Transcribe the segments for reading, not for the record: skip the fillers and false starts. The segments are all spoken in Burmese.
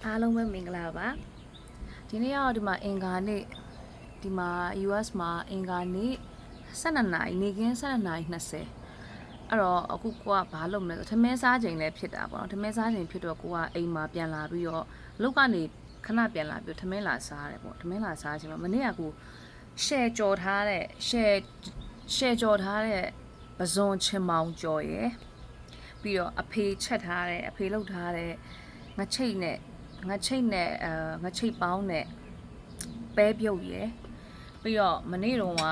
အားလုံးပဲမင်္ဂလာပါဒီနေ့ကတော့ဒီမှာအင်္ဂါနေ့ဒီမှာ US မှာအင်္ဂါနေ့12နာရီနေ့ကင်း12နာရီ20အဲ့တော့အခုကိုကဘာလုပ်မလဲဆိုထမင်းစားချိန်လည်းဖြစ်တာပေါ့နော်ထမင်းစားချိန်ဖြစ်တော့ကိုကအိမ်မှာပြန်လာပြီးတော့အလုပ်ကနေခဏပြန်လာပြီးထမင်းလာစားရတယ်ပေါ့ထမင်းလာစားချိန်မှာမနေ့ကကို share ကြော်ထားတဲ့ share ကြော်ထားတဲ့ပဇွန်ချင်မောင်ကြော်ရယ်ပြီးတော့အဖေချက်ထားတဲ့အဖေလုပ်ထားတဲ့ငချိတ်နဲ့ငချိတ်ပေါင်းနဲ့ပဲပြုတ်ရယ်ပြီးတော့မနေ့တုန်းက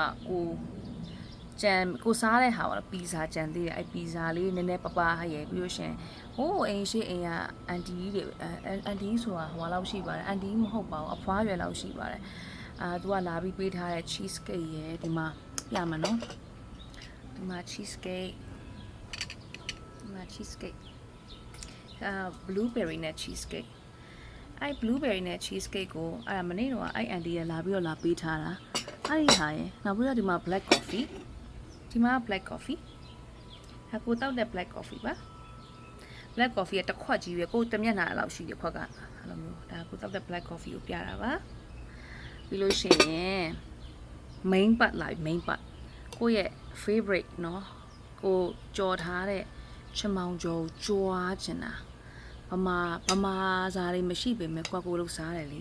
ကိုစားတဲ့ဟာပေါ့ပီဇာကြံသေးတယ်အဲ့ပီဇာလေးနည်းနည်းပပရယ်ပြီးလို့ရှင်ဟိုးအိမ်ရှိအိမ်ကအန်တီတွေအန်တီဆိုတာဟိုလောက်ရှိပါတယ်အန်တီမဟုတ်ပါဘူးအဖွားရွယ်လောက်ရှိပါတယ်သူကလာပြီးပေးထားတဲ့ cheese cake ရယ်ဒီမှာပြမယ်နော်ဒီမှာ cheese cake blueberry နဲ့ cheese cake အဲ့ blueberry နဲ့ cheese cake ကိုအဲ့ဒါမနေ့တော့အဲ့အန်တီရလာပြီးတော့လာပေးထားတာအဲ့ဒီဟာရယ်နောက်ပြီးတော့ဒီမှာ black coffee ဒီမှာ black coffee ဟာကိုတောက်တဲ့ black coffee ပါ black coffee ကတစ်ခွက်ကြီးပဲကိုတမျက်နှာလောက်ရှိတယ်ခွက်ကအဲ့လိုမျိုးဒါကိုတောက်တဲ့ black coffee ကိုပြတာပါပြီးလို့ရှိရင် main part ကိုရဲ့ favorite เนาะကိုကြော်ထားတဲ့ချမောင်ကျော်ကြွားချင်တာဗမာစားတွေမရှိပေမဲ့ကိုလို့စားတယ်လေ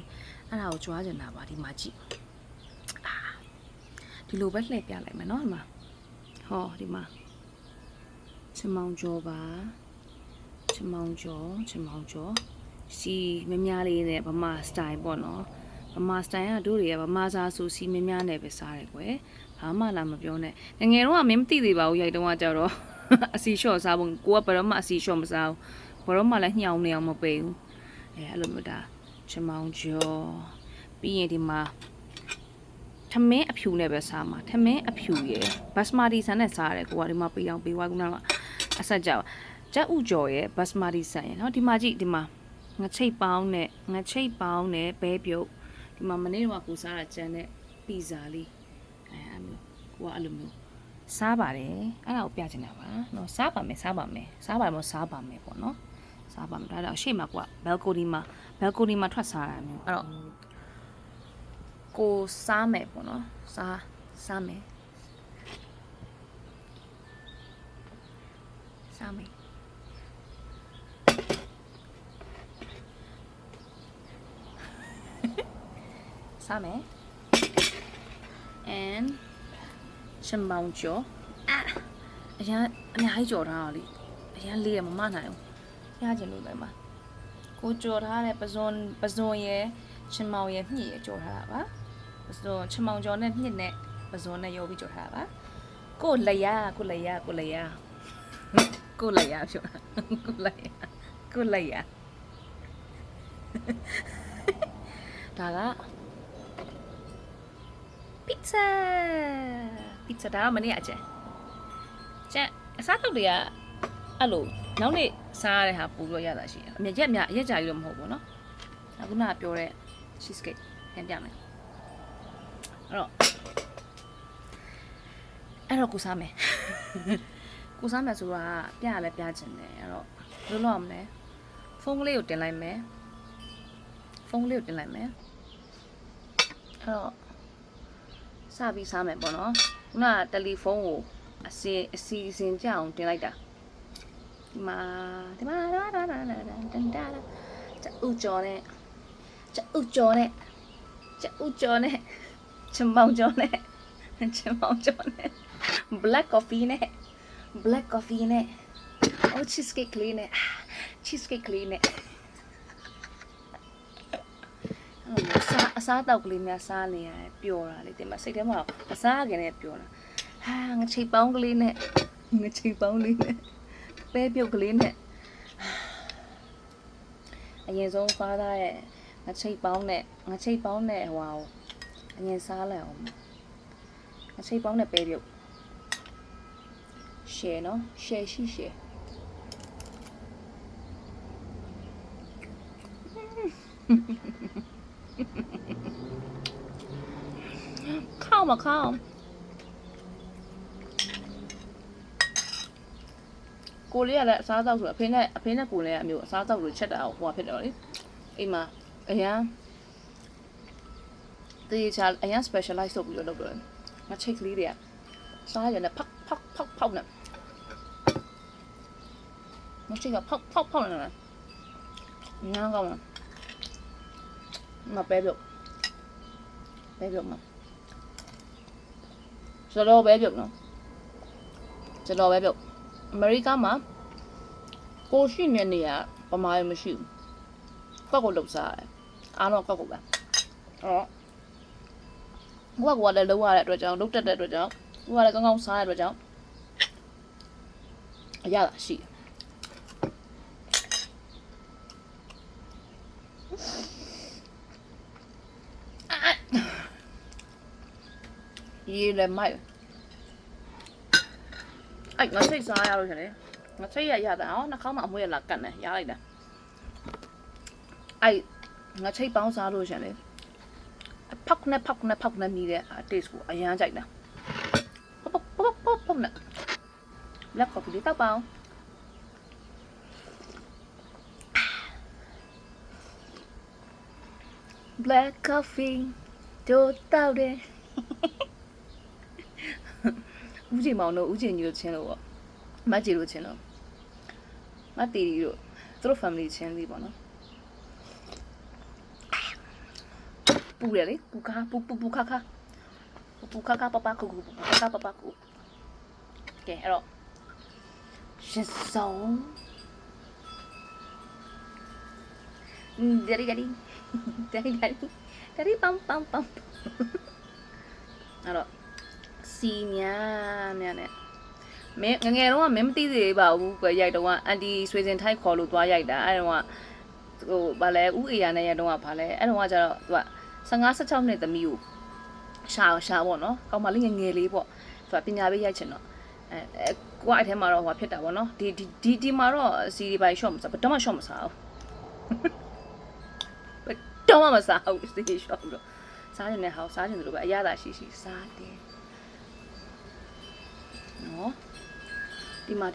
အဲ့ဒါကိုကြွားချင်တာပါဒီမှာကြည့်ဒီလိုပဲလှည့်ပြလိုက်မယ်เนาะဒီမှာဟောဒီမှာချမောင်ကျော်ပါချမောင်ကျော်စီမများလေးနဲ့ဗမာစတိုင်ပေါ့နော်ဗမာစတိုင်ကတို့တွေကဗမာစားဆိုစီမများနဲ့ပဲစားတယ်ကွယ်ဘာမှလာမပြောနဲ့ငယ်တော့ကမင်းမသိသေးပါဘူးရိုက်တော့ကကြတော့အစီလျှော့စားဖို့ကိုကဘယ်တော့မှအစီလျှော့မစားဘူးဘယ်တော့မှလည်းညှောင်းနေအောင်မပေးဘူးအဲ့လိုမျိုးဒါချမောင်ကျော်ပြီးရင်ဒီမှာထမင်းအဖြူနဲ့ပဲစားမှာထမင်းအဖြူရယ်ဘတ်စမာတီဆန်နဲ့စားရတယ်ကိုကဒီမှာပေးဝါကူနာကအဆက်ကြောက်ကြက်ဥကျော်ရယ်ဘတ်စမာတီဆန်ရယ်เนาะဒီမှာကြည့်ဒီမှာငချိတ်ပေါင်းနဲ့ဘဲပြုတ်ဒီမှာမနေ့ကကိုစားတာကြံတဲ့ပီဇာလေးအဲ့လိုကိုကအဲ့လိုမျိုးစားပါတယ်အဲ့ဒါကိုပြချင်တာပါเนาะစားပါမယ်ပေါ့เนาะစားပါမယ်ဒါတော့အရှိမကွာဘယ်ကိုဒီမှာထွက်စားတာမျိုးအဲ့တော့ကိုစားမယ်ပေါ့เนาะစားမယ်and ချမောင်ကျော်အများကြီးကြော်ထားတာလေအများလေးရမမနိုင်ဘူးရချင်လို့လည်းမှာကိုကြော်ထားတဲ့ပဇွန်ရယ်ချမောင်ရယ်မြင့်ရယ်ကြော်ထားတာပါပဇွန်ချမောင်ကျော်နဲ့မြင့်နဲ့ပဇွန်နဲ့ရောပြီးကြော်ထားတာပါကိုလက်ရပြောတာကိုလက်ရဒါကpizza ဒါကမနေ့အကျန်အစားထုတ်တွေကအဲ့လိုနောက်နေ့စားရတဲ့ဟာပို့လို့ရတာရှိတယ်အမြရက်ကြာကြီးတော့မဟုတ်ဘူးเนาะအခုနကပြောတဲ့ cheese cake ပြန်ပြမယ်အဲ့တော့ကိုစားမယ်ဆိုတာပြရလဲပြချင်တယ်အဲ့တော့ဘယ်လိုလုပ်ရမလဲဖုန်းကလေးကိုတင်လိုက်မယ်အဲ့တော့စပြီးစားမယ်ပေါ့နော်ခုနကတယ်လီဖုန်းကိုအစီအစဉ်ကြအောင်တင်လိုက်တာဒီမှာကျဥကျော်နဲ့ချမောင်ကျော်နဲ့ black coffee နဲ့ cheese cake လေးနဲ့အစားတောက်ကလေးများစားနေရတယ်ပျော်တာလေဒီမှာစိတ်ထဲမှာမစားခင်နဲ့ပျော်တာငချိတ်ပေါင်းကလေးနဲ့ပဲပြုတ်ကလေးနဲ့အရင်ဆုံးစားထားတဲ့ငချိတ်ပေါင်းနဲ့ဟိုဟာကိုအရင်စားလိုက်အောင်ငချိတ်ပေါင်းနဲ့ပဲပြုတ် share နော် share ข้าวကိုလေးကလည်းအစားတောက်ဆိုအဖေနဲ့ကိုလေးကအမျိုးအစားတောက်လို့ချက်တာဟိုဖြစ်တယ်လေ အိမ်မှာအရန်တေးချာအရန် specialize လုပ်ပြီးတော့လုပ်တယ်ငါချိတ်ကလေးတွေကစားရတဲ့ဖောက်နဲ့ငါချိတ်ကဖောက်နေတာညောင်းကောင်းမပဲပြုတ်မှာကျွန်တော်ပဲပြုတ်နော်ကျွန်တော်ပဲပြုတ်အမေရိကမှာကိုရှိနေနေရပမာရမရှိဘူးကောက်ကိုလှုပ်စားတယ်အားတော့ကောက်ကိုပဲအဲ့တော့ကိုကလည်းလှုပ်ရတဲ့အတွက်ကြောင့်လှုပ်တက်တဲ့အတွက်ကြောင့်ကိုကလည်းကောင်းကောင်းစားရတဲ့အတွက်ကြောင့်အရသာရှိရေလည်းမိုက်အဲ့ငါစိတ်စားရလို့ရှင်လေငါစိတ်ရတာဟောနှာခေါင်းမှာအမွှေးရလာကတ်နေရလိုက်တာအဲ့ငါချိတ်ပေါင်းစားလို့ရှင်လေဖောက်နဲ့မြည်တဲ့ taste ကိုအရန်ကြိုက်တာပေါ့နဲ့ black coffee လေးတောက်ပါအောင်black coffee တို့တောက်တယ်ဦးချိန်မောင်တို့ဦးချိန်ကြီးတို့ချင်းလို့ပေါ့မတ်ကြီးတို့ချင်းလို့မတ်တီတီတို့သူတို့ family ချင်းလေးပေါ့နော်ပူတယ်လေပူခါပပကူကဲအဲ့တော့ရှစ်ဆုံးဒရီပမ်အဲ့တော့စီများနဲ့မင်းငယ်တော့မင်းမသိသေးပါဘူးကွယ်ရိုက်တော့အန်တီဆွေစင်ထိုက်ခေါ်လို့သွားရိုက်တာအဲ့တော့ဟိုဗာလဲဥအေရနဲ့ရတော့ဗာလဲအဲ့တော့ကျတော့သူက15-16နှစ်သမီးကိုရှာပေါ့နော်ကောင်းမလေးငယ်လေးပေါ့သူကပညာပေးရိုက်ချင်တော့ကိုကအဲ့ထဲမှာတော့ဟိုဖြစ်တာပေါ့နော်ဒီမှာတော့စီဒီပိုင်း short မစားဘယ်တော့မှ short မစားဘူးဘယ်တော့မှမစားဘူးစီဒီ short လို့စားနေတယ်ဟောစားနေတယ်လို့ပဲအရသာရှိစားတယ်နော်ဒီမှာ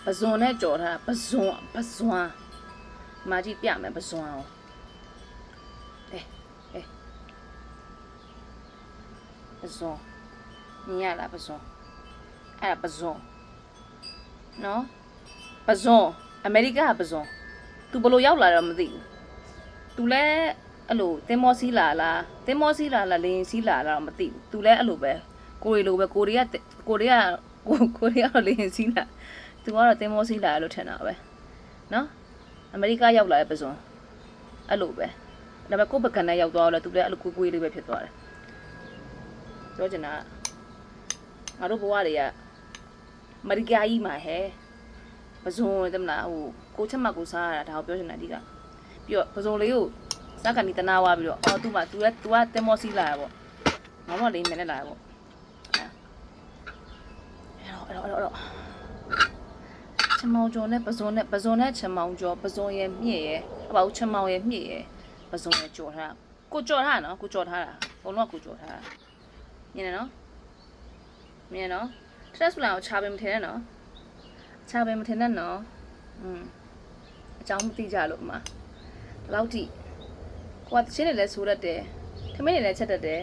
ပဇွန်နဲ့ကြော်ထားတာပဇွန်မာကြီးပြမယ်ပဇွန်အောင်ပဇွန်ညလာပဇွန်အဲ့ဒါပဇွန်နော်ပဇွန်အမေရိကပဇွန်သူဘလို့ရောက်လာတော့မသိဘူးသူလည်းအဲ့လိုသင်္ဘောစီးလာလားလင်းစီးလာလားတော့မသိဘူးသူလည်းအဲ့လိုပဲကိုရီလိုပဲကိုရီးယားတော့လင်းစီးလာသူကတော့သင်္ဘောစီးလာလို့ထင်တာပဲနော်အမေရိကရောက်လာတဲ့ပဇွန်အဲ့လိုပဲဒါပေမဲ့ကိုယ့်ဘကန်နဲ့ရောက်သွားတော့သူလည်းအဲ့လိုကိုလေးပဲဖြစ်သွားတယ်ပြောချင်တာငါတို့ဘဝတွေကအမေရိကကြီးမှာဟဲ့ပဇွန်တယ်မလားဟိုကိုချက်မှတ်ကိုစားရတာဒါကိုပြောချင်တာဒီကပြီးတော့ပဇွန်လေးကိုစားကန်ဒီတနာဝါပြီးတော့အော်သူ့မှာသူကတင်မောစီးလာတာပေါ့ငါမလေးမနဲ့လာတာပေါ့အဲ့တော့ချမောင်ကျော်နဲ့ပဇွန်နဲ့ချမောင်ကျော်ပဇွန်ရဲ့မြင့်ရဲ့ဟောပါဦးချမောင်ရဲ့မြင့်ရဲ့ပဇွန်ရဲ့ကျော်ထားကိုကျော်ထားနော်ကိုကျော်ထားတာဘုံတော့ကိုကျော်ထားတာမြင်နော်တက်ဆူလာကိုချာပင်မထင်နဲ့နော်အကြောင်းမသိကြလို့မှာဒီလောက်ထိကိုကတချင်းတွေလည်းဆိုးတတ်တယ်ထမင်းတွေလည်းချက်တတ်တယ်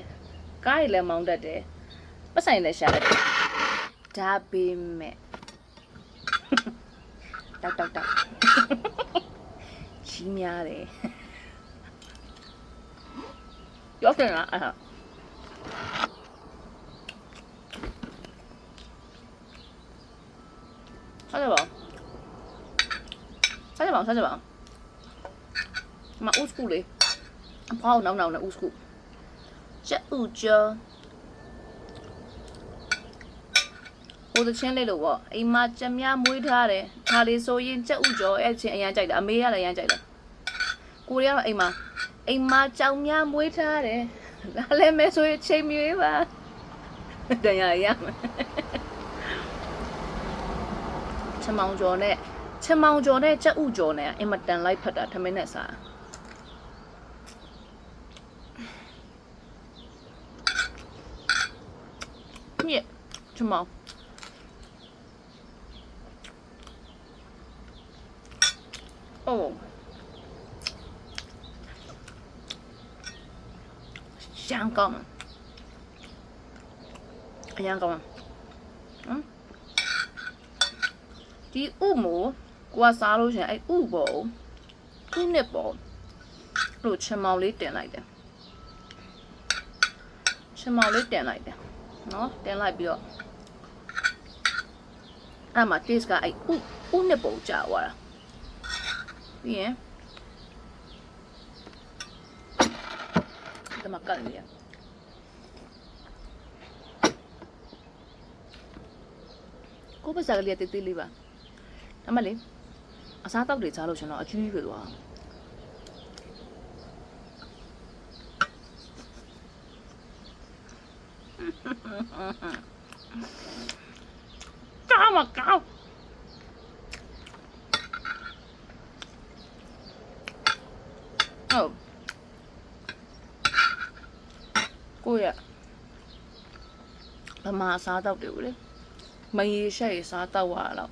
ကားတွေလည်းမောင်းတတ်တယ်ပတ်ဆိုင်လည်းရှာတတ်တယ်ဒါပေမဲ့တောက်ကြီးများတယ်ရောက်တယ်လားအဲ့ဟာစားကြပါမဥစကူလေအဖောင်းနောင်နဲ့ဥစကူချက်ဥကျော်ဟိုတချင်းလေးလို့ပေါ့အိမ်မှာကြက်များမွေးထားတယ်ဒါလေးဆိုရင်ချက်ဥကျော်အဲ့ချင်းအရန်ကြိုက်တယ်အမေကလည်းအရန်ကြိုက်တယ်ကိုရီးယားတော့အိမ်မှာကြောင်များမွေးထားတယ်ဒါလည်းမဲဆိုရင်ချိန်မြွေးပါတရားရမယ်ချမောင်ကျော်နဲ့ချက်ဥကျော်နဲ့အင်မတန်လိုက်ဖက်တာထမင်းနဲ့စားညက်ချမောင်အိုး ရန်ကောင်းအရန်ကောင်းဒီဥမို့ကိုကစားလို့ရှင်အဲ့ဥပေါ်ဥနဲ့ပေါ်လို့ချင်မောင်လေးတင်လိုက်တယ်ချင်မောင်လေးတင်လိုက်တယ်နော်တင်လိုက်ပြီးတော့အဲ့မှာ taste ကအဲ့ဥနဲ့ပေါ်ကြာသွားတာပြီးရင်ဒီမှာကတ်နေရကိုပါစားကလေးတေးသေးလေးပါအမလေးအစားတောက်တွေချားလို့ရှင်တော့အကျွေးပဲသွားကောင်းမကောင်းဟုတ်ကိုရဗမာစားတောက်တွေကိုလေမရေရှက်ရစားတောက်ရတော့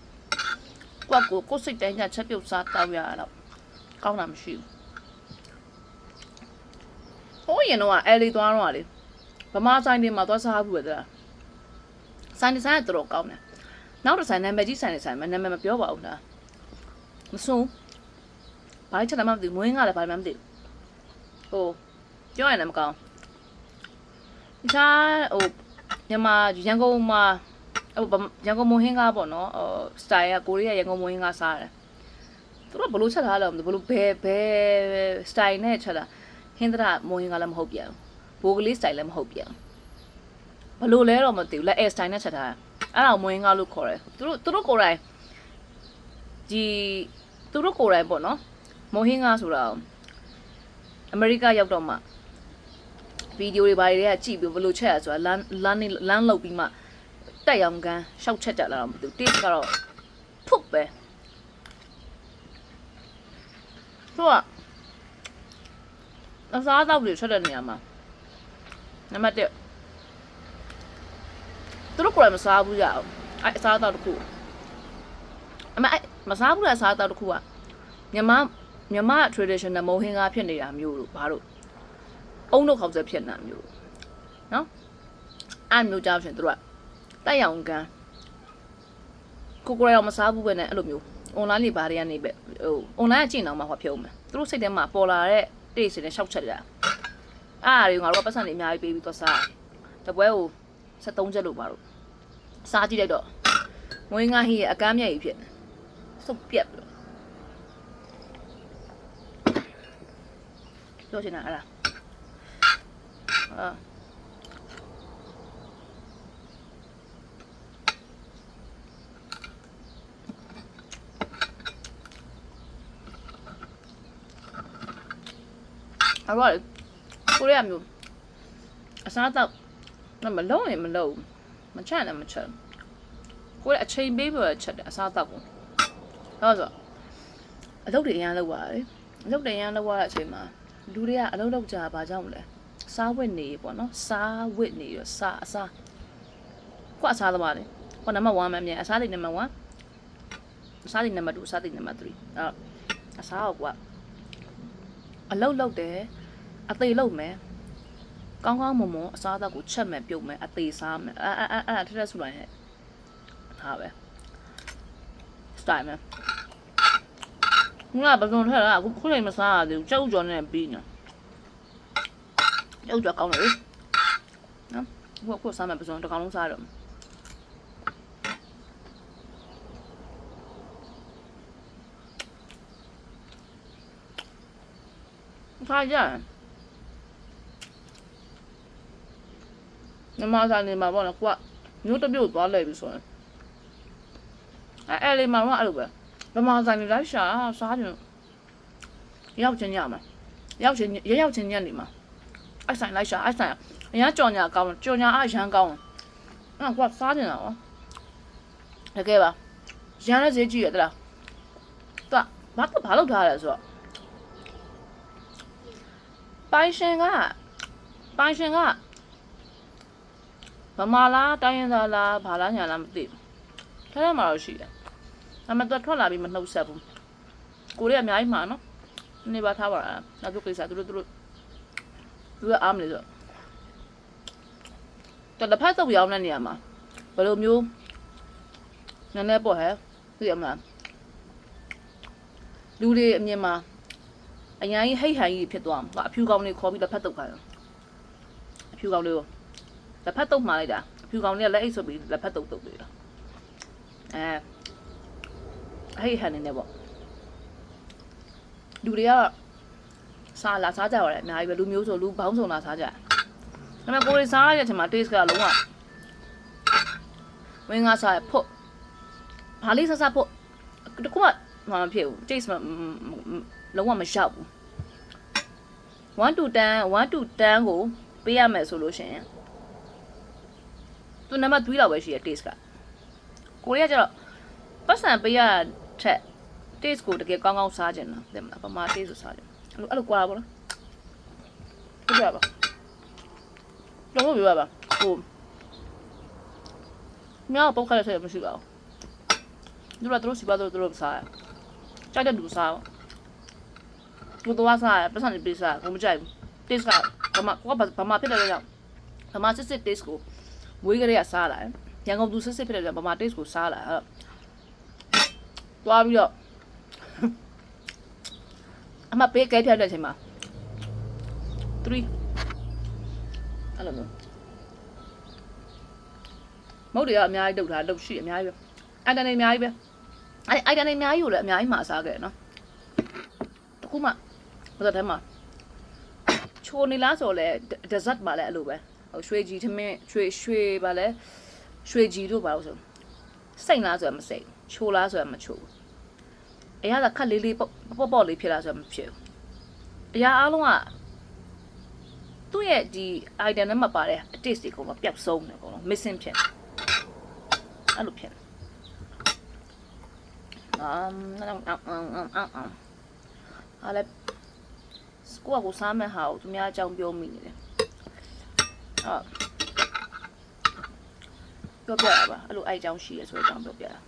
ကိုစိတ်တိုင်းချက်ပြုတ်စားတောက်ရတော့ကောင်းတာမရှိဘူးဟိုရင်တော့အဲလေးသွားတော့လေဗမာဆိုင်တွေမှာသွားစားဘူးပဲတဲ့ဆိုင်ဒီဆိုင်ကတော့ကောင်းတယ်နောက်တစ်ဆိုင်နာမည်ကြီးဆိုင်နေဆိုင်နာမည်မပြောပါဘူးလားမဆုံးဘာချက်မှမသိမွေးငါလည်းဘာမှမသိဟိုပြောရင်လည်းမကောင်းဒီစားဟိုမြန်မာရန်ကုန်မှာဟိုရန်ကုန်မွေးငါပေါ့နော်စတိုင်ကကိုရီးယားရန်ကုန်မွေးငါစားတယ်သူတို့ဘလို့ချက်ထားလဲဘလို့ဘယ်စတိုင်နဲ့ချက်တာဟင်းသရမွေးငါလည်းမဟုတ်ပြန်ဘိုးကလေးစတိုင်လည်းမဟုတ်ပြန်ဘလို့လဲတော့မသိဘူးလက်အဲစတိုင်နဲ့ချက်ထားအဲ့ဒါမွေးငါလို့ခေါ်တယ်သူတို့ကိုယ်တိုင်ဒီသူတို့ကိုယ်တိုင်ပေါ့နော်မိုဟင်းငါဆိုတာအမေရိကရောက်တော့မှဗီဒီယိုတွေဘာတွေကကြည့်ပြီးဘလို့ချက်ရဆိုတာလမ်းလောက်ပြီးမှတက်ရောင်ကန်းရှောက်ချက်ကြလာတော့မသိဘူး taste ကတော့ဖုတ်ပဲသူကအစားအသောက်တွေချက်တဲ့နေရာမှာနံပါတ်1သူတို့ကိုယ်တိုင်မစားဘူးကြအောင်အဲ့အစားအသောက်တစ်ခုအမအဲ့မစားဘူးလားအစားအသောက်တစ်ခုကမြန်မာ traditional မုံဟင်းကားဖြစ်နေတာမျိုးလို့ဘာလို့အုံတို့ခေါက်ဆက်ဖြစ်နေတာမျိုးနော်အဲ့မျိုးကြောက်ရှင်သူတို့ကတက်ရောင်ကန်းကိုယ်မစားဘူးပဲနဲ့အဲ့လိုမျိုး online တွေဘာတွေကနေပဲဟို online ကကြည့်နေအောင်မှဟောဖြုံးမယ်သူတို့စိတ်ထဲမှာပေါ်လာတဲ့ taste တွေနဲ့ရှောက်ချက်ကြအဲ့အရာတွေငါတို့ကပတ်စံတွေအများကြီးပေးပြီးတော့စားတပွဲကို73ချက်လို့ပါတော့စားကြည့်လိုက်တော့မွေးငါဟင်းရဲ့အကမ်းမြက်ကြီးဖြစ်စုပ်ပြက်ပြီးပြောချင်တာအဲ့ဒါအဲ့တော့ကိုရီးယားမျိုးအစားတော့မလုံးရင်မလုံးမချလည်းမချက်ကိုရီးယားအချိန်ပေးပြီးချက်တယ်အစားတော့ကိုတော့ဆိုအလုပ်တွေအရင်လုပ်ပါတယ်အလုပ်တွေအရင်လုပ်ရတဲ့အချိန်မှာလူတွေကအလုပ်လုပ်ကြဘာကြောင့်မလဲစားဝတ်နေပေါ့နော်စားဝတ်နေရစားအစားကိုအစားသမားလေကိုနံပါတ်1မှမြန်အစားတွေနံပါတ်1အစားတွေနံပါတ်2အစားတွေနံပါတ်3အဲ့အစားကိုကအလုပ်လုပ်တယ်အသေးလုပ်မယ်ကောင်းကောင်းမွန်မွန်အစားအသောက်ကိုချက်မယ်ပြုတ်မယ်အသေးစားမယ်အဲ့ထက်ဆူလိုက်ဟဲ့ဟာပဲစတိုင်မယ်ငါဘယ်လိုထက်လားအခုခုလည်းမစားရသေးဘူးကြောက်ကြော်နဲ့ပြီးနေကြောက်ကြော်ကောင်းတယ်နော်ခုစားမယ်ဘယ်လိုတစ်ကောင်လုံးစားတော့စားကြနမစားနေမှာပေါ့နော်ကွာမျိုးတစ်မျိုးသွားလိုက်ပြီဆိုရင်အဲ့လေးမှာတော့အဲ့လိုပဲဗမာဆိုင်တွေလိုက်ရှာစားကြရောက်ချင်းညမှာရောက်ချင်းညနေမှာအဲ့ဆိုင်လိုက်ရှာအဲ့ဆိုင်အရင်ကြော်ညာကောင်းကြော်ညာအရန်ကောင်းအဲ့ကွာစားကြတာတကယ်ပါရန်လည်းဈေးကြီးရတလားသူကဘာလုပ်ထားလဲဆိုတော့ပိုင်ရှင်ကဗမာလားတိုင်းရင်းသားလားဘာလားညာလားမသိဘူးထဲထဲမှာတော့ရှိတယ်အမတော့ထွက်လာပြီးမနှုတ်ဆက်ဘူးကိုရီးယားအများကြီးမှာနော်နေပါထားပါလားနောက်သူကိစ္စသူကအားမလို့ဆို တစ်ဖက်တော့ရောက်တဲ့နေရာမှာဘယ်လိုမျိုးနည်းနည်းပေါ့ဟဲ့သိရမလားလူတွေအမြင်မှာအရင်ဟိတ်ဟန်ကြီးဖြစ်သွားမှာအဖြူကောင်လေးခေါ်ပြီးတစ်ဖက်တော့ခိုင်းအဖြူကောင်လေးကိုတစ်ဖက်တော့မှာလိုက်တာအဖြူကောင်လေးကလက်အိတ်ဆိုပြီးတစ်ဖက်တော့ပြီးတာဟိတ်ဟန်နေပေါ့လူတွေကစားလာစားကြရတယ်အများကြီးပဲလူမျိုးဆိုလူဘောင်းစုံလာစားကြဒါပေမဲ့ကိုယ်စားရတဲ့အချိန်မှာ taste ကလုံးဝဝင်းငါစားရဖို့ဘာလေးစားဖို့တခုမှမဖြစ်ဘူး taste လုံးဝမရောက်ဘူး1 to 10ကိုပေးရမယ်ဆိုလို့ရှိရင်သူနံပါတ်3လောက်ပဲရှိရ taste ကကိုရီးယားကျတော့ပတ်စံပေးရထက် taste ကိုတကယ်ကောင်းကောင်းစားကြတယ်နော်သိမလားပမာ taste ကိုစားကြအဲ့လိုကွာပါလားပြရပါတော့ပြရပါဟိုမြောက်ပုတ်ခါလည်းဆက်မရှိပါဘူးသူတို့စီပါတို့စားကြိုက်တဲ့လူစားသူတို့စားပတ်စံပေးစားကိုမကြိုက်ဘူး taste ကဘာမှဖြစ်တယ်လို့ဘာမှစစ် taste ကိုမွေးကြရစားလာရန်ကုန်သူစစ်ဖြစ်တယ်ဘာမှ taste ကိုစားလာအဲ့တွားပြီးတော့အမပေးကဲပြတဲ့အချိန်မှာ3အဲ့လိုမျိုးမဟုတ်တယ်အများကြီးတုတ်တာတုတ်ရှိအများကြီးပဲအိုင်တန်နေအများကြီးပဲအိုင်တန်နေအများကြီးကိုလည်းအများကြီးမှာစားခဲ့တယ်နော်တခုမှဘယ်တော့တည်းမှာချိုနေလားဆိုလဲဒဇတ်ပါလဲအဲ့လိုပဲဟိုရွှေကြီးထမင်းရွှေပါလဲရွှေကြီးတို့ပါလို့ဆိုစိတ်လားဆိုတော့မစိတ်ချိုလားဆိုတော့မချိုအရာကခက်လေးလေးပေါ့လေးဖြစ်လားဆိုတော့မဖြစ်ဘူးအရာအားလုံးကသူ့ရဲ့ဒီ item နဲ့မပါတဲ့ taste တွေကတော့ပျောက်ဆုံးတယ်ကတော့ missing ဖြစ်အဲ့လိုဖြစ်အားလည်းကိုစားမဲ့ဟာကိုသူများအကြောင်းပြောမိနေတယ်ပြောပြရပါအဲ့လိုအဲ့အကြောင်းရှိရဆိုတဲ့အကြောင်းပြောပြတာ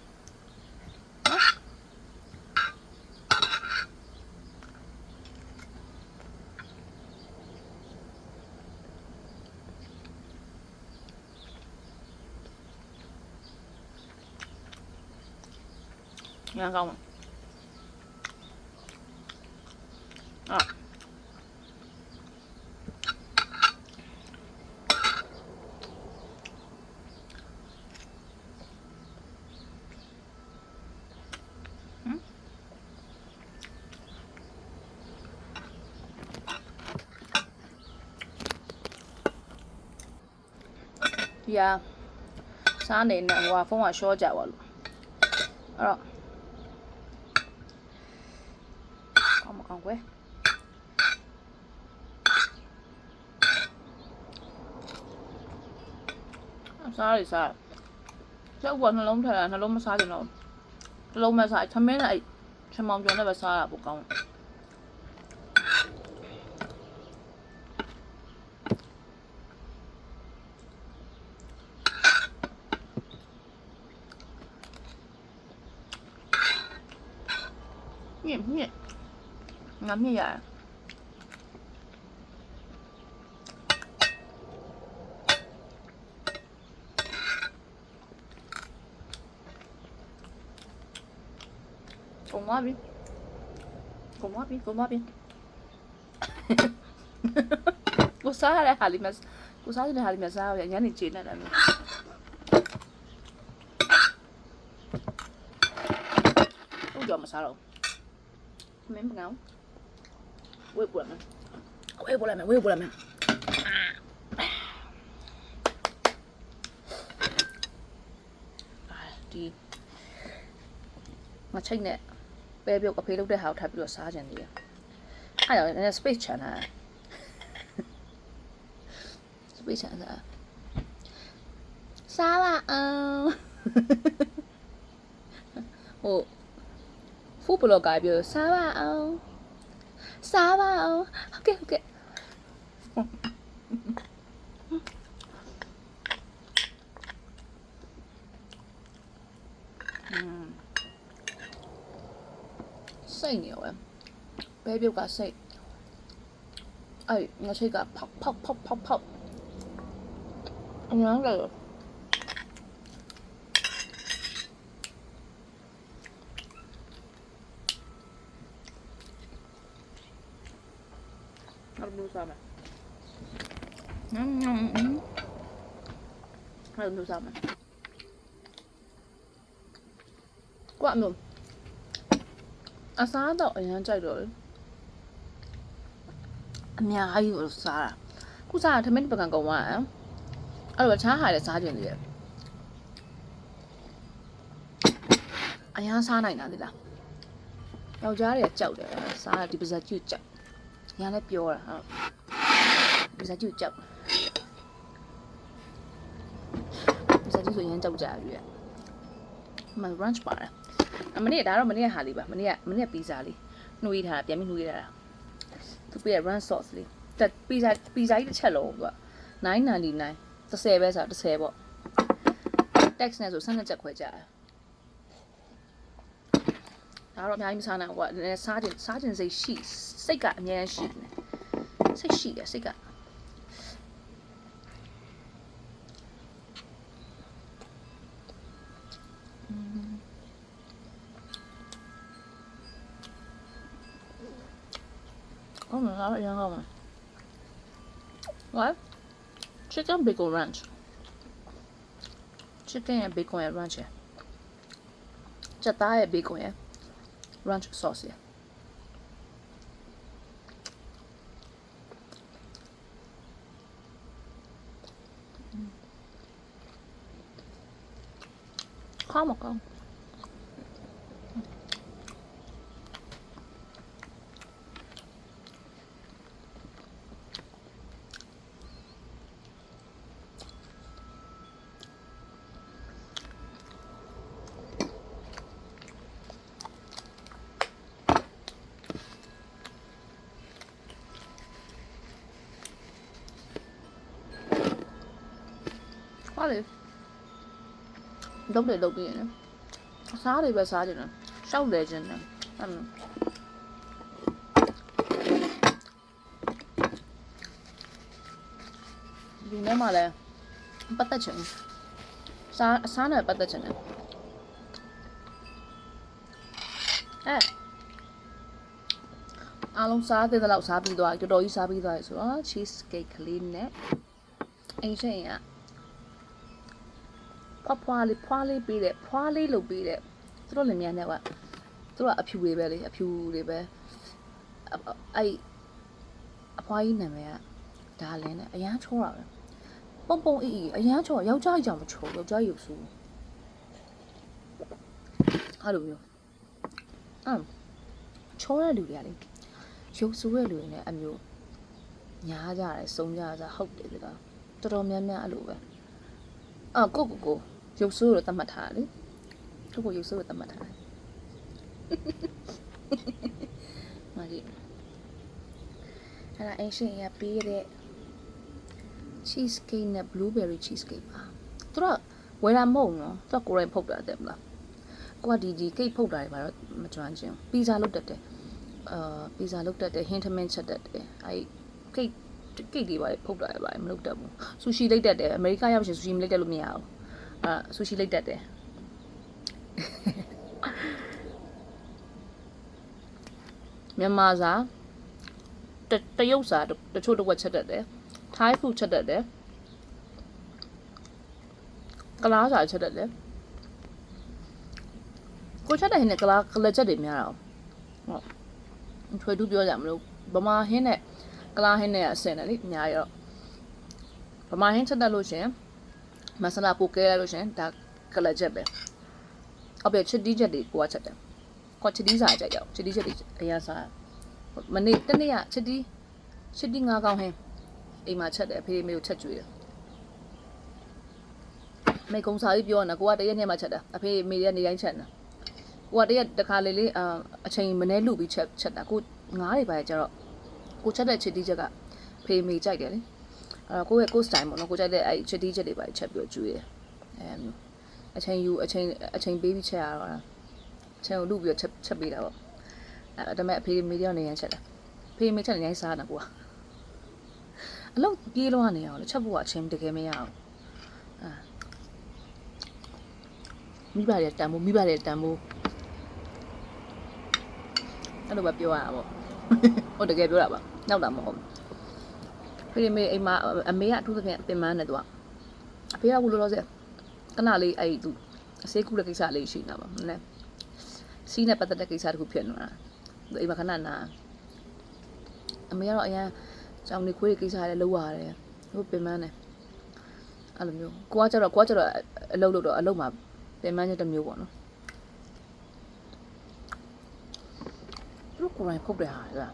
ငါကောင်းမှာဒီဟာစားနေနဲ့ဟိုဖုန်းကရှော့ကြပါလို့အဲ့တော့ကောင်းကွယ်စားရစားကျောက်ကနှလုံးထတာနှလုံးမစားကြတော့နှလုံးမစားသမင်းနဲ့အဲ့ချမောင်ကျော်နဲ့ပဲစားတာပိုကောင်းမြင့်ငါမြင့်ရကုန်သွားပြီကိုစားရတဲ့ဟာလေးမစားရညနေကျေနေတယ်မျိုးဟုတ်ကြမစားတော့မင်းကောင်းဝေးပေါ်လာမယ်ဒီမချိတ်နဲ့ပဲပြုတ်ကဖေးလုပ်တဲ့ဟာကိုထပ်ပြီးတော့စားကြတယ်အဲ့ဒါလည်းနည်း space ချန်တာ space ချန်တာစားပါအောင်ဟိုဖူဘလော့ဂါပြောစားပါအောင်ဟုတ်ကဲ့စိတ်နေရောပဲပြုတ်ကစိတ်အဲ့ငါချိတ်ကဖောက် အများကြီးတော့အဲ့လိုစားမယ်ညံ့ညံ့အဲ့လိုစားမယ်ကွာမျိုးအစားတော့အရင်ကြိုက်တော့လေအများကြီးလို့စားတာခုစားတာထမင်းပကံကုန်သွားတယ်အဲ့လိုချားဟာလည်းစားကြင်သေးတယ်အရင်စားနိုင်တာလေလားယောက်ျားတွေကကြောက်တယ်စားဒီပါဇက်ကျွတ်ကြောက်ညာလည်းပြောတာဟုတ်ပါဇက်ကျွတ်ကြောက်ပါဇက်ကျွတ်ဆိုရင်ကြောက်ကြပြီမ ranch ပါတယ်အမနေ့ဒါတော့မနေ့ကဟာလေးပါမနေ့ကပီဇာလေးနှွေးထားတာပြန်ပြီးနှွေးထားတာသူပြည့် ranch sauce လေးတက်ပီဇာကြီးတစ်ချက်လုံးသူက9.99 30ပဲဆိုတော့30ပေါ့ tax နဲ့ဆို12ချက်ခွဲကြတယ်ဒါတော့အများကြီးမစားနိုင်ဘူးကွာနည်းနည်းစားကျင်စိတ်ရှိစိတ်ကအများကြီးရှိနေစိတ်ရှိတယ်စိတ်ကOh my god, young woman. What? Chicken bacon ranch. Chicken and bacon and ranch. Chata and bacon and ranch sauce. Come on. What? လုပ်တယ်လုပ်ပြီးရင်အစားတွေပဲစားကြတယ်ရှောက်လေခြင်းတယ်ဒီနေ့မှလည်းပတ်သက်ချင်စားနဲ့ပတ်သက်ချင်တယ်အားလုံးစားတဲ့လောက်စားပြီးသွားတော်တော်ကြီးစားပြီးသွားပြီဆိုတော့ cheese cake ကလေးနဲ့အိမ်ရှိရင်ဖွာလေးပေးတယ်ဖွာလေးလုပ်ပေးတယ်သူတို့လည်းမြန်နေကသူတို့ကအဖြူတွေပဲလေအဖြူတွေပဲအဲ့အဖွားကြီးနာမည်ကဒါလင်းနဲ့အရန်ချောတာပဲပုံအေးအရန်ချောယောက်ျားကြီးကြောင့်မချောယောက်ျားကြီးကိုစူးအဲ့လိုမျိုးချောတဲ့လူတွေကလေရုပ်စူးတဲ့လူတွေနဲ့အမျိုးညားကြတယ်စုံကြတာဟုတ်တယ်လေတော်တော်များများအဲ့လိုပဲကိုရုပ်ဆိုးလို့သတ်မှတ်ထားတယ်လေကိုရုပ်ဆိုးလို့သတ်မှတ်ထားတယ်မာကြီးအဲ့ဒါအင်ရှင်ရပေးတဲ့ cheese cake နဲ့ blueberry cheese cake ပါသူတို့ဝယ်တာမဟုတ်နော်သူကကိုယ်တိုင်ဖုတ်တာတဲ့မလားကိုကဒီ cake ဖုတ်တာတွေပါတော့မကျွမ်းချင်းပီဇာလုပ်တတ်တယ်ပီဇာလုပ်တတ်တယ်ဟင်းထမင်းချက်တတ်တယ်အဲ့ cake တွေပါဖုတ်တာတွေပါမလုပ်တတ်ဘူးဆူရှီလိတ်တတ်တယ်အမေရိကရောက်ရှင်ဆူရှီမလိတ်တတ်လို့မရဘူးဆူရှီလိတ်တတ်တယ်မြန်မာစာတရုတ်စာတချို့တစ်ဝက်ချက်တတ်တယ်ထိုင်းဖူချက်တတ်တယ်ကလားစာချက်တတ်တယ်ကိုချက်တဲ့ဟင်းနဲ့ကလချက်တွေများတာဟုတ်ထွေတူပြောကြမလို့ဗမာဟင်းနဲ့ကလားဟင်းနဲ့အဆင်တယ်လေအများကြီးတော့ဗမာဟင်းချက်တတ်လို့ရှင်မဆလာပိုကဲလိုက်လို့ရှင်ဒါကလချက်ပဲအော်ပြချစ်တီးချက်တွေကိုကချက်တယ်ကိုချစ်တီးစာကြိုက်ရောက်ချစ်တီးချက်တွေအရင်စားမနေ့တနေ့ကချစ်တီးငါးကောင်းဟင်းအိမ်မှာချက်တယ်အဖေမေကိုချက်ကျွေးတယ်မေကုံစာကြီးပြောနေတာကိုကတရက်နေ့မှချက်တာအဖေမေကနေတိုင်းချက်နေတာကိုကတရက်တခါလေးအချိန်မနှဲလူပြီးချက်တာကိုငါးတွေပါကြတော့ကိုချက်တဲ့ချစ်တီးချက်ကဖေမေကြိုက်တယ်လေကိုယ့်ရဲ့ကိုယ်စတိုင်ပေါ့နော်ကိုကြိုက်တဲ့အဲ့ချစ်တီးချက်တွေပါချက်ပြီးကျွေးတယ်အချိန်ပေးပြီးချက်ရတော့အချိန်ကိုလူပြီးချက်ပေးတာပေါ့ဒါပေမဲ့အဖေမေရောက်နေရချက်တာဖေမေချက်နေတိုင်းစားတာကိုကအလုံးပြေးလုံးကနေအောင်လေချက်ဖို့ကအချိန်တကယ်မရအောင် မိဘတွေတန်ဖို့မိဘတွေတန်ဖို့အဲ့လိုပဲပြောရတာပေါ့ဟုတ်တကယ်ပြောတာပါနောက်တာမဟုတ်ဖေမေအိမ်မှာအမေကအထူးသဖြင့်ပင်မနဲ့သူကအဖေကဘူးလို့လို့ဆဲခဏလေးအဲ့သူအစေးကူတဲ့ကိစ္စလေးရှိနေတာပါနည်းစီးနဲ့ပတ်သက်တဲ့ကိစ္စတခုဖြစ်နေတာအိမ်မှာခဏနာအမေကတော့အရင်ကြောင်နေခွေးကိစ္စလည်းလုပ်ရတယ်ဟိုပင်မနဲ့အဲ့လိုမျိုးကိုကကျတော့အလုပ်လုပ်တော့အလုပ်မှာပင်မညတစ်မျိုးပေါ့နော်သူကိုယ်တိုင်ဖုတ်တယ်ဟာလား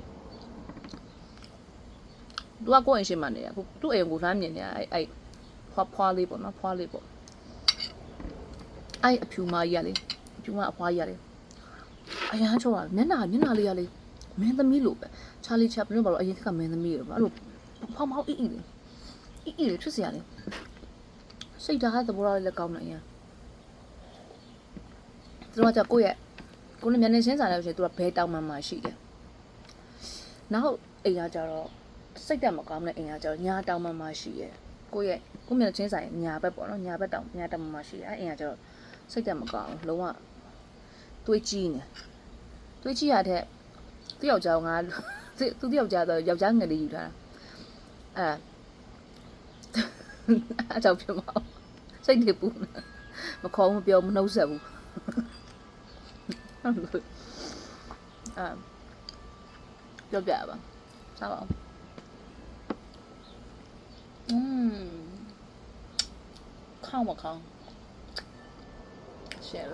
သူကကိုယ်အိမ်ရှိမှနေရအခုသူ့အိမ်ကိုလမ်းမြင်နေအဲ့ဖွာလေးပေါ့နော်ဖွာလေးပေါ့အဲ့အဖြူမကြီးရလေအဖြူမအဖွားကြီးရလေအရန်ချောတာမျက်နှာလေးရလေမင်းသမီးလိုပဲချာလီချပ်ဘယ်လိုပါတော့အရင်ကမင်းသမီးရပါအဲ့လိုဖောင်းအီလေဖြစ်စရာလေစိတ်ဓာတ်သဘောထားလည်းကောင်းနေရင်သူကကိုယ့်နဲ့မျက်နှာချင်းစာလို့ရှိရင်သူကဘဲတောင်းမှရှိတယ်နောက်အိမ်ကကြတော့စိတ်တက်မကောင်းတဲ့အိမ်ကကြတော့ညာတောင်းမှရှိရယ်ကိုယ့်မျက်နှာချင်းစာရင်ညာဘက်ပေါ့နော်ညာဘက်တောင်းညာတောင်းမှရှိတယ်အဲ့အိမ်ကကြတော့စိတ်တက်မကောင်းလုံးဝတွေးကြည့်ရတဲ့သူ့ယောက်ျားကငါသူ့ယောက်ျားတော့ယောက်ျားငယ်လေးယူထားတာအဲ့ကြောင့်ဖြစ်မှာစိတ်တွေပူမခေါ်မပြောမနှုတ်ဆက်ဘူးပြောပြပါစားပါခေါင်းမခေါင်းရှယ်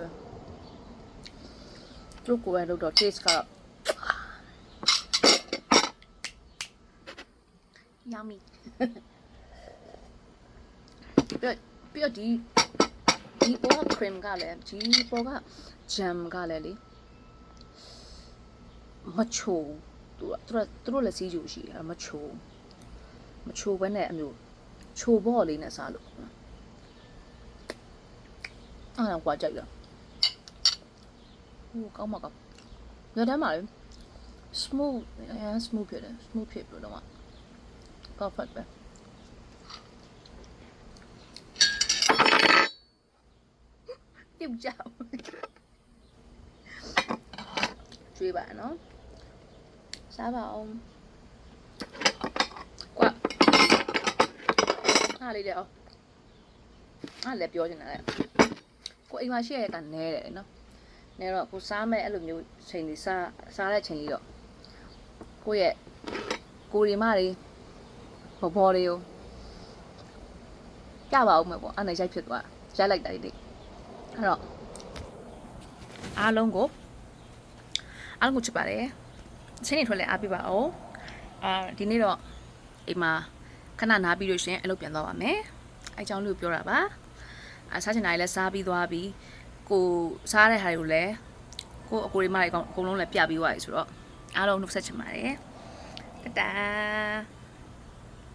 သူကိုယ်ကတော့ taste က yummy ပြဒီပေါ်က cream ကလည်းဒီပေါ်က jam ကလည်းလေမချိုသူတို့လည်းစီးကြည့်ရှိတယ်မချိုဘဲနဲ့အမျိုးချိုဘော့လေးနဲ့စားလို့အဲ့ဒါကွာကြိုက်လားဟိုကောင်းမှာကောင်းညတမ်းပါလေ smoothဖြစ်တယ် smooth ဖြစ်ပြီးတော့perfect ပဲပြုတ်ကြကျွေးပါနော်စားပါအောင်ကွာအားလေးတဲ့အောင်အားလည်းပြောချင်တယ်ကိုအိမ်မှာရှိရတဲ့ကနဲတယ်နော်နဲတော့ကိုစားမဲ့အဲ့လိုမျိုးချိန်လေးစားတဲ့ချိန်လေးတော့ကိုရဲ့ကိုရီမတွေဘော်တွေကိုပြပါဦးမယ်ပေါ့အဲ့နဲ့ရိုက်ဖြစ်သွားရိုက်လိုက်တာဒီအဲ့တော့အားလုံးကိုချစ်ပါတယ်ချင်းနေထွက်လဲအားပြပါအောင်ဒီနေ့တော့အိမ်မှာခဏနားပြီးလို့ရှင်အလုပ်ပြန်သွားပါမယ်အဲအကြောင်းလေးကိုပြောတာပါစားချင်တာလည်းစားပြီးသွားပြီကိုစားတဲ့ဟာတွေကိုလည်းကိုအကိုရီမတွေအကုန်လုံးလည်းပြပြီးသွားပြီဆိုတော့အားလုံးနှုတ်ဆက်ချင်ပါတယ်တတာ